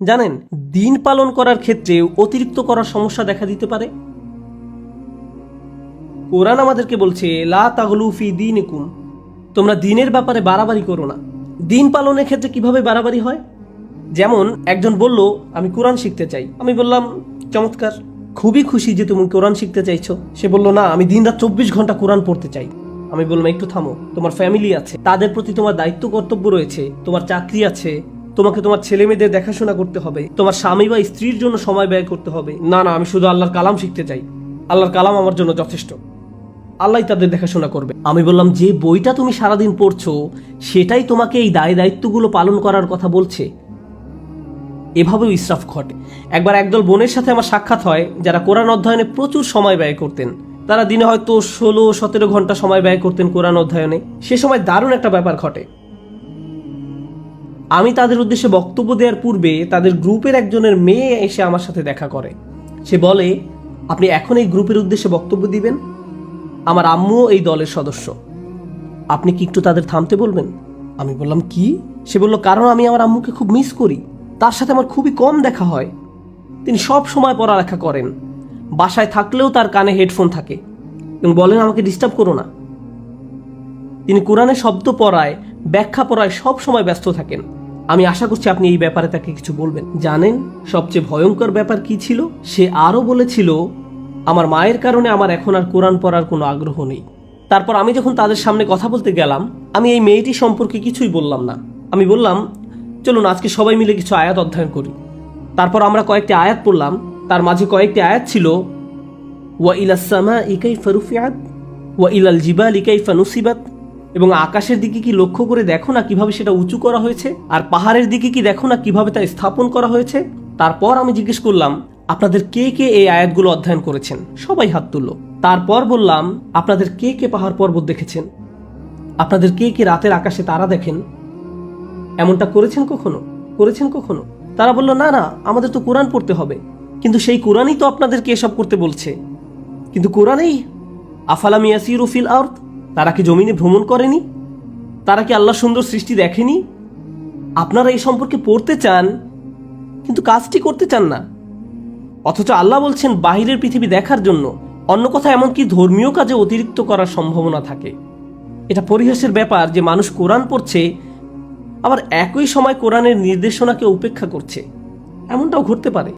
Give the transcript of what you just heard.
জানেন, দিন পালন করার ক্ষেত্রে অতিরিক্ত করার সমস্যা দেখা দিতে পারে। কোরআন আমাদেরকে বলছে লা তাগলু ফি দীনিকুম, তোমরা দিনের ব্যাপারে বাড়াবাড়ি করো না। দিন পালনের ক্ষেত্রে কিভাবে বাড়াবাড়ি হয়? যেমন একজন বলল আমি কোরআন শিখতে চাই, আমি বললাম চমৎকার, খুবই খুশি যে তুমি কোরআন শিখতে চাইছো। সে বলল না, আমি দিনরাত 24 ঘন্টা কোরআন পড়তে চাই। আমি বললাম একটু থামো, তোমার ফ্যামিলি আছে, তাদের প্রতি তোমার দায়িত্ব কর্তব্য রয়েছে, তোমার চাকরি আছে, তোমাকে তোমার ছেলে মেয়েদের দেখাশোনা করতে হবে, তোমার স্বামী বা স্ত্রীর জন্য সময় ব্যয় করতে হবে। না না, আমি শুধু আল্লাহর কালাম শিখতে চাই, আল্লাহর কালাম আমার জন্য যথেষ্ট, আল্লাহ তাদের দেখাশোনা করবে। আমি বললাম যে বইটা তুমি সারাদিন পড়ছো সেটাই তোমাকে এই দায় দায়িত্বগুলো পালন করার কথা বলছে। এভাবেও ইসরাফ ঘটে। একবার একদল বোনের সাথে আমার সাক্ষাৎ হয় যারা কোরআন অধ্যয়নে প্রচুর সময় ব্যয় করতেন। তারা দিনে হয়তো 16-17 ঘন্টা সময় ব্যয় করতেন কোরআন অধ্যয়নে। সে সময় দারুণ একটা ব্যাপার ঘটে। আমি তাদের উদ্দেশ্যে বক্তব্য দেওয়ার পূর্বে তাদের গ্রুপের একজনের মেয়ে এসে আমার সাথে দেখা করে। সে বলে, আপনি এখন এই গ্রুপের উদ্দেশ্যে বক্তব্য দিবেন? আমার আম্মুও এই দলের সদস্য, আপনি কি একটু তাদের থামতে বলবেন? আমি বললাম কি? সে বলল, কারণ আমি আমার আম্মুকে খুব মিস করি, তার সাথে আমার খুবই কম দেখা হয়। তিনি সব সময় পড়ালেখা করেন, বাসায় থাকলেও তার কানে হেডফোন থাকে এবং বলেন আমাকে ডিস্টার্ব করো না। তিনি কোরআনের শব্দ পড়ায়, ব্যাখ্যা পড়ায় সব সময় ব্যস্ত থাকেন। আমি আশা করছি আপনি এই ব্যাপারে তাকে কিছু বলবেন। জানেন সবচেয়ে ভয়ঙ্কর ব্যাপার কি ছিল? সে আরও বলেছিল, আমার মায়ের কারণে আমার এখন আর কোরআন পড়ার কোনো আগ্রহ নেই। তারপর আমি যখন তাদের সামনে কথা বলতে গেলাম, আমি এই মেয়েটি সম্পর্কে কিছুই বললাম না। আমি বললাম, চলুন আজকে সবাই মিলে কিছু আয়াত অধ্যয়ন করি। তারপর আমরা কয়েকটি আয়াত পড়লাম। তার মাঝে কয়েকটি আয়াত ছিল ওয়া ইলাস সামাই কাইফা রুফিআত ওয়া ইলাল জিবালি কাইফা নুসিবাত, এবং আকাশের দিকে কি লক্ষ্য করে দেখো না কিভাবে সেটা উঁচু করা হয়েছে, আর পাহাড়ের দিকে কি দেখো না কিভাবে তা স্থাপন করা হয়েছে। তারপর আমি জিজ্ঞেস করলাম, আপনাদের কে কে এই আয়াতগুলো অধ্যয়ন করেছেন? সবাই হাত তুলল। তারপর বললাম, আপনাদের কে কে পাহাড় পর্বত দেখেছেন? আপনাদের কে কে রাতের আকাশে তারা দেখেন? এমনটা করেছেন কখনো? তারা বলল, না না, আমাদের তো কোরআন পড়তে হবে। কিন্তু সেই কোরআনই তো আপনাদেরকে এসব করতে বলছে। কিন্তু কোরআনেই আফালাম ইয়াসিরু ফিল আরদ, তারা কি জমিনে ভ্রমণ করেনি? তারা কি আল্লাহ সুন্দর সৃষ্টি দেখেনি? আপনারা এই সম্পর্কে পড়তে চান কিন্তু কাজটি করতে চান না। অথচ আল্লাহ বলছেন বাহিরের পৃথিবী দেখার জন্য। অন্য কথা, এমনকি ধর্মীয় কাজে অতিরিক্ত করার সম্ভাবনা থাকে। এটা পরিহাসের ব্যাপার যে মানুষ কোরআন পড়ছে আবার একই সময় কোরআনের নির্দেশনাকে উপেক্ষা করছে। এমনটাও ঘটতে পারে।